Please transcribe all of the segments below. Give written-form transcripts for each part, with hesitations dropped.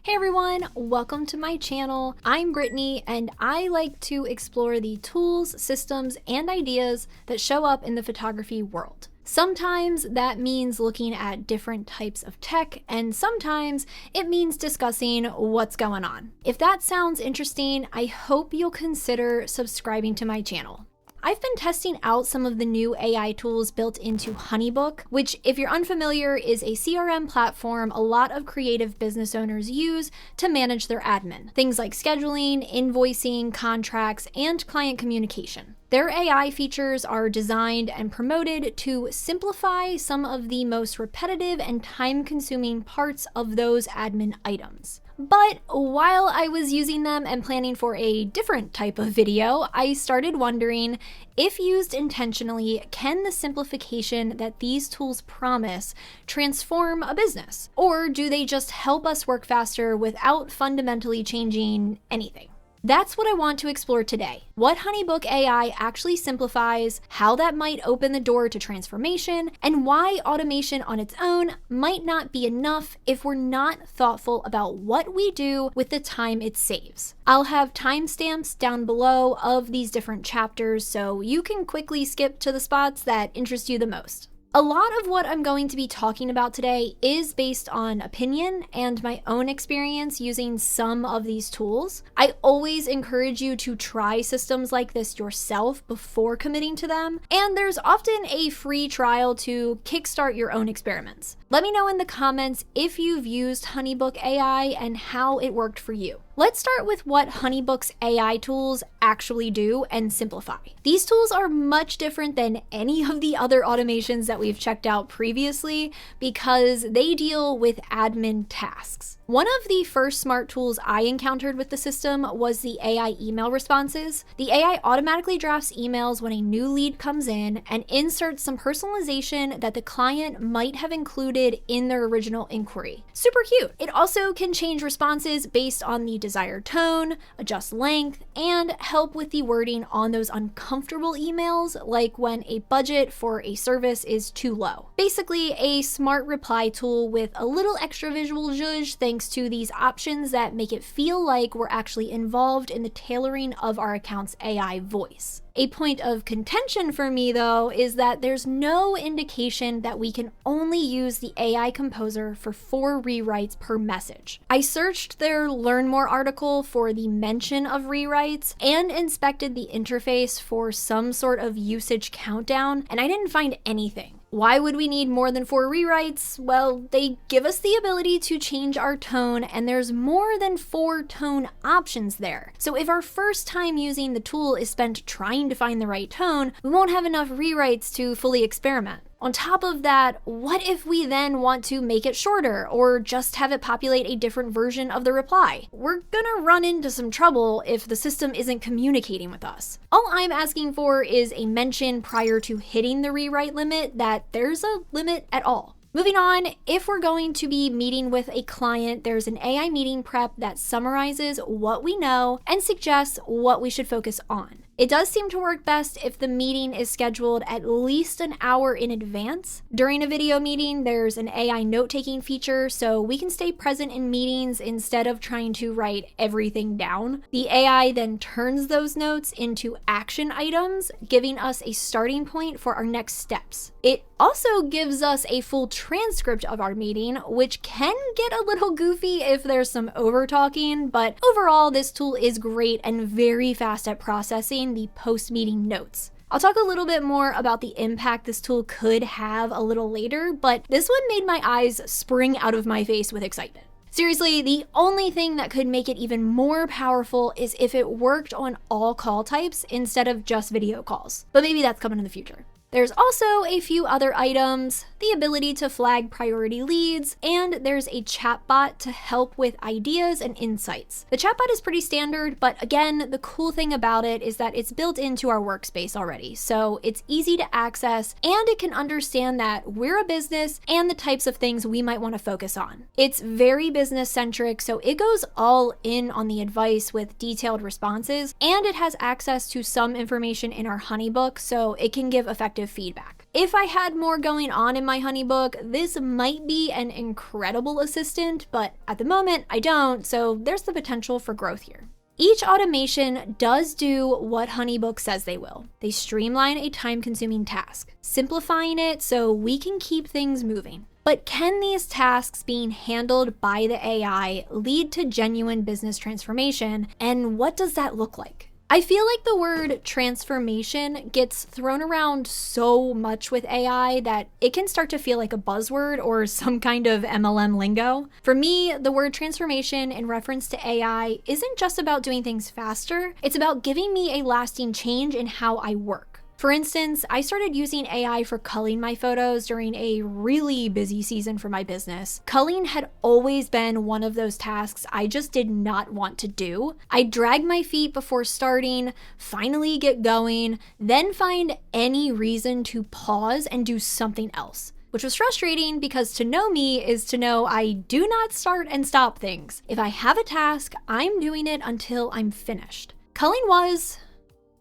Hey everyone, welcome to my channel. I'm Britney and I like to explore the tools, systems, and ideas that show up in the photography world. Sometimes that means looking at different types of tech, and sometimes it means discussing what's going on. If that sounds interesting, I hope you'll consider subscribing to my channel. I've been testing out some of the new AI tools built into HoneyBook, which, if you're unfamiliar, is a CRM platform a lot of creative business owners use to manage their admin. Things like scheduling, invoicing, contracts, and client communication. Their AI features are designed and promoted to simplify some of the most repetitive and time-consuming parts of those admin items. But while I was using them and planning for a different type of video, I started wondering, if used intentionally, can the simplification that these tools promise transform a business? Or do they just help us work faster without fundamentally changing anything? That's what I want to explore today. What HoneyBook AI actually simplifies, how that might open the door to transformation, and why automation on its own might not be enough if we're not thoughtful about what we do with the time it saves. I'll have timestamps down below of these different chapters so you can quickly skip to the spots that interest you the most. A lot of what I'm going to be talking about today is based on opinion and my own experience using some of these tools. I always encourage you to try systems like this yourself before committing to them, and there's often a free trial to kickstart your own experiments. Let me know in the comments if you've used HoneyBook AI and how it worked for you. Let's start with what HoneyBook's AI tools actually do and simplify. These tools are much different than any of the other automations that we've checked out previously because they deal with admin tasks. One of the first smart tools I encountered with the system was the AI email responses. The AI automatically drafts emails when a new lead comes in and inserts some personalization that the client might have included in their original inquiry. Super cute. It also can change responses based on the desired tone, adjust length, and help with the wording on those uncomfortable emails, like when a budget for a service is too low. Basically, a smart reply tool with a little extra visual zhuzh thanks to these options that make it feel like we're actually involved in the tailoring of our account's AI voice. A point of contention for me, though, is that there's no indication that we can only use the AI composer for 4 rewrites per message. I searched their Learn More article for the mention of rewrites and inspected the interface for some sort of usage countdown, and I didn't find anything. Why would we need more than 4 rewrites? Well, they give us the ability to change our tone, and there's more than 4 tone options there. So if our first time using the tool is spent trying to find the right tone, we won't have enough rewrites to fully experiment. On top of that, what if we then want to make it shorter or just have it populate a different version of the reply? We're gonna run into some trouble if the system isn't communicating with us. All I'm asking for is a mention prior to hitting the rewrite limit that there's a limit at all. Moving on, if we're going to be meeting with a client, there's an AI meeting prep that summarizes what we know and suggests what we should focus on. It does seem to work best if the meeting is scheduled at least an hour in advance. During a video meeting, there's an AI note-taking feature, so we can stay present in meetings instead of trying to write everything down. The AI then turns those notes into action items, giving us a starting point for our next steps. It also gives us a full transcript of our meeting, which can get a little goofy if there's some over-talking, but overall, this tool is great and very fast at processing the post-meeting notes. I'll talk a little bit more about the impact this tool could have a little later, but this one made my eyes spring out of my face with excitement. Seriously, the only thing that could make it even more powerful is if it worked on all call types instead of just video calls, but maybe that's coming in the future. There's also a few other items, the ability to flag priority leads, and there's a chatbot to help with ideas and insights. The chatbot is pretty standard, but again, the cool thing about it is that it's built into our workspace already, so it's easy to access, and it can understand that we're a business and the types of things we might want to focus on. It's very business-centric, so it goes all in on the advice with detailed responses, and it has access to some information in our HoneyBook, so it can give effective feedback. If I had more going on in my HoneyBook, this might be an incredible assistant, but at the moment I don't, so there's the potential for growth here. Each automation does do what HoneyBook says they will. They streamline a time-consuming task, simplifying it so we can keep things moving. But can these tasks being handled by the AI lead to genuine business transformation, and what does that look like? I feel like the word transformation gets thrown around so much with AI that it can start to feel like a buzzword or some kind of MLM lingo. For me, the word transformation in reference to AI isn't just about doing things faster, it's about giving me a lasting change in how I work. For instance, I started using AI for culling my photos during a really busy season for my business. Culling had always been one of those tasks I just did not want to do. I'd drag my feet before starting, finally get going, then find any reason to pause and do something else. Which was frustrating because to know me is to know I do not start and stop things. If I have a task, I'm doing it until I'm finished. Culling was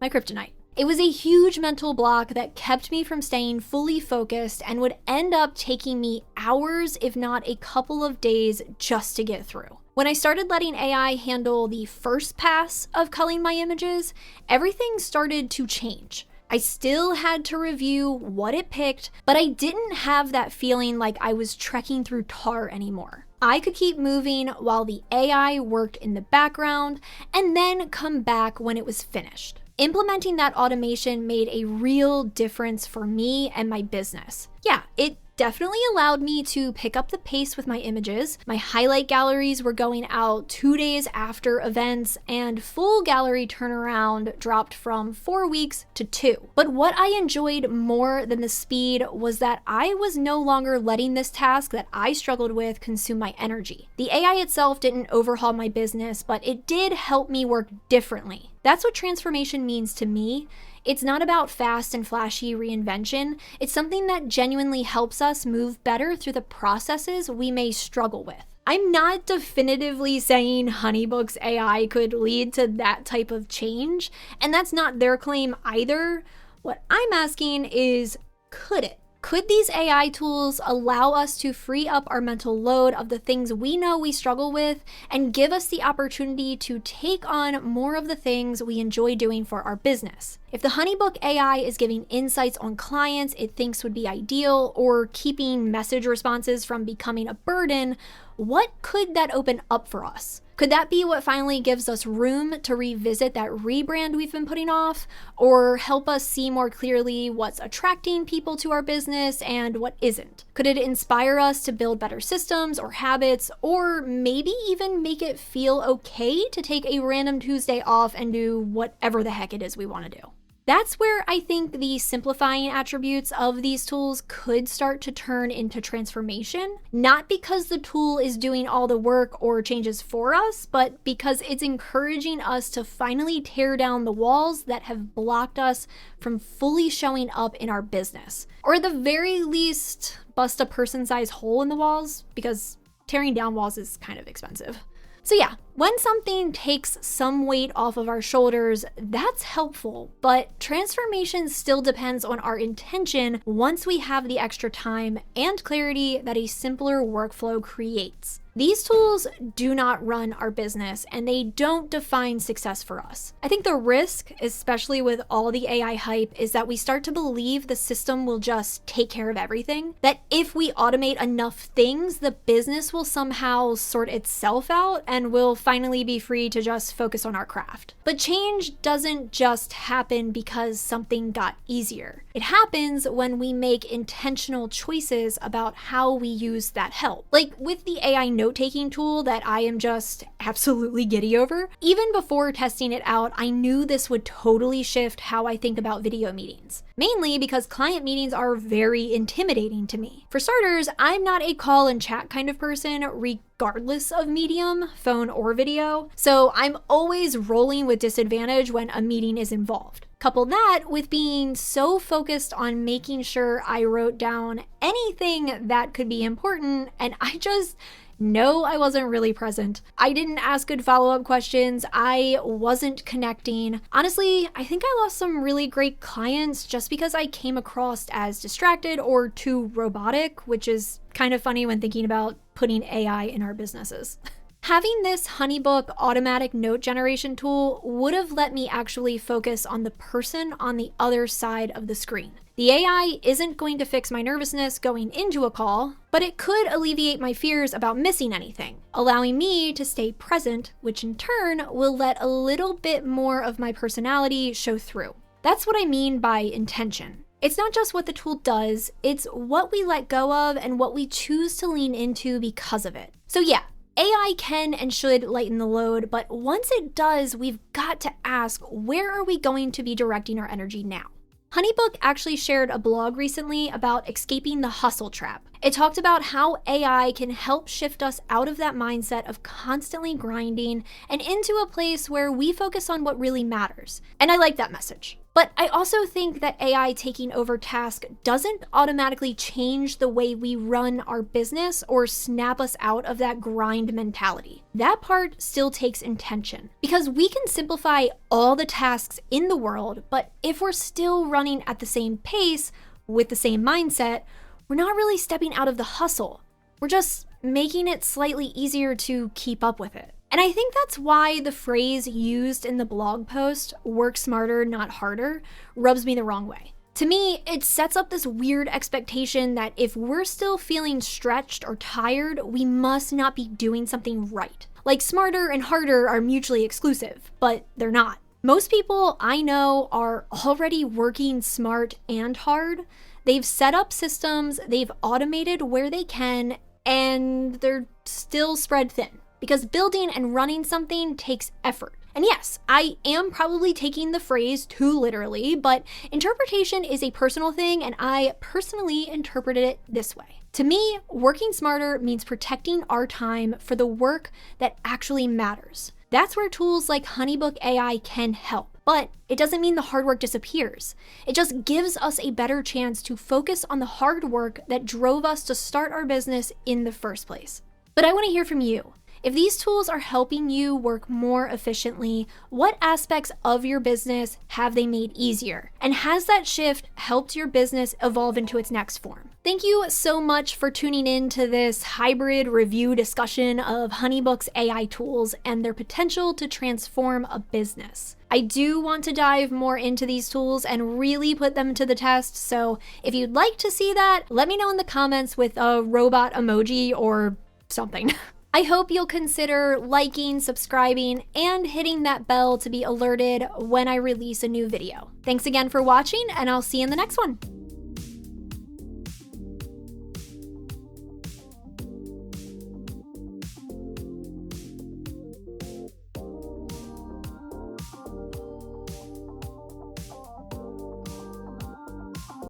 my kryptonite. It was a huge mental block that kept me from staying fully focused and would end up taking me hours, if not a couple of days, just to get through. When I started letting AI handle the first pass of culling my images, everything started to change. I still had to review what it picked, but I didn't have that feeling like I was trekking through tar anymore. I could keep moving while the AI worked in the background and then come back when it was finished. Implementing that automation made a real difference for me and my business. Yeah, it definitely allowed me to pick up the pace with my images. My highlight galleries were going out 2 days after events, and full gallery turnaround dropped from 4 weeks to 2. But what I enjoyed more than the speed was that I was no longer letting this task that I struggled with consume my energy. The AI itself didn't overhaul my business, but it did help me work differently. That's what transformation means to me. It's not about fast and flashy reinvention. It's something that genuinely helps us move better through the processes we may struggle with. I'm not definitively saying HoneyBook's AI could lead to that type of change, and that's not their claim either. What I'm asking is, could it? Could these AI tools allow us to free up our mental load of the things we know we struggle with and give us the opportunity to take on more of the things we enjoy doing for our business? If the HoneyBook AI is giving insights on clients it thinks would be ideal or keeping message responses from becoming a burden, what could that open up for us? Could that be what finally gives us room to revisit that rebrand we've been putting off, or help us see more clearly what's attracting people to our business and what isn't? Could it inspire us to build better systems or habits, or maybe even make it feel okay to take a random Tuesday off and do whatever the heck it is we want to do? That's where I think the simplifying attributes of these tools could start to turn into transformation, not because the tool is doing all the work or changes for us, but because it's encouraging us to finally tear down the walls that have blocked us from fully showing up in our business. Or at the very least, bust a person-sized hole in the walls, because tearing down walls is kind of expensive. So yeah, when something takes some weight off of our shoulders, that's helpful, but transformation still depends on our intention once we have the extra time and clarity that a simpler workflow creates. These tools do not run our business and they don't define success for us. I think the risk, especially with all the AI hype, is that we start to believe the system will just take care of everything. That if we automate enough things, the business will somehow sort itself out and we'll finally be free to just focus on our craft. But change doesn't just happen because something got easier. It happens when we make intentional choices about how we use that help. Like with the AI note-taking tool that I am just absolutely giddy over. Even before testing it out, I knew this would totally shift how I think about video meetings. Mainly because client meetings are very intimidating to me. For starters, I'm not a call and chat kind of person, regardless of medium, phone or video, so I'm always rolling with disadvantage when a meeting is involved. Couple that with being so focused on making sure I wrote down anything that could be important, and I just No, I wasn't really present. I didn't ask good follow-up questions. I wasn't connecting. Honestly, I think I lost some really great clients just because I came across as distracted or too robotic, which is kind of funny when thinking about putting AI in our businesses. Having this HoneyBook automatic note generation tool would have let me actually focus on the person on the other side of the screen. The AI isn't going to fix my nervousness going into a call, but it could alleviate my fears about missing anything, allowing me to stay present, which in turn will let a little bit more of my personality show through. That's what I mean by intention. It's not just what the tool does, it's what we let go of and what we choose to lean into because of it. So yeah, AI can and should lighten the load, but once it does, we've got to ask, where are we going to be directing our energy now? HoneyBook actually shared a blog recently about escaping the hustle trap. It talked about how AI can help shift us out of that mindset of constantly grinding and into a place where we focus on what really matters. And I like that message. But I also think that AI taking over tasks doesn't automatically change the way we run our business or snap us out of that grind mentality. That part still takes intention, because we can simplify all the tasks in the world, but if we're still running at the same pace with the same mindset, we're not really stepping out of the hustle. We're just making it slightly easier to keep up with it. And I think that's why the phrase used in the blog post, work smarter, not harder, rubs me the wrong way. To me, it sets up this weird expectation that if we're still feeling stretched or tired, we must not be doing something right. Like smarter and harder are mutually exclusive, but they're not. Most people I know are already working smart and hard. They've set up systems, they've automated where they can, and they're still spread thin. Because building and running something takes effort. And yes, I am probably taking the phrase too literally, but interpretation is a personal thing, and I personally interpreted it this way. To me, working smarter means protecting our time for the work that actually matters. That's where tools like HoneyBook AI can help. But it doesn't mean the hard work disappears. It just gives us a better chance to focus on the hard work that drove us to start our business in the first place. But I want to hear from you. If these tools are helping you work more efficiently, what aspects of your business have they made easier? And has that shift helped your business evolve into its next form? Thank you so much for tuning in to this hybrid review discussion of HoneyBook's AI tools and their potential to transform a business. I do want to dive more into these tools and really put them to the test, so if you'd like to see that, let me know in the comments with a robot emoji or something. I hope you'll consider liking, subscribing, and hitting that bell to be alerted when I release a new video. Thanks again for watching, and I'll see you in the next one.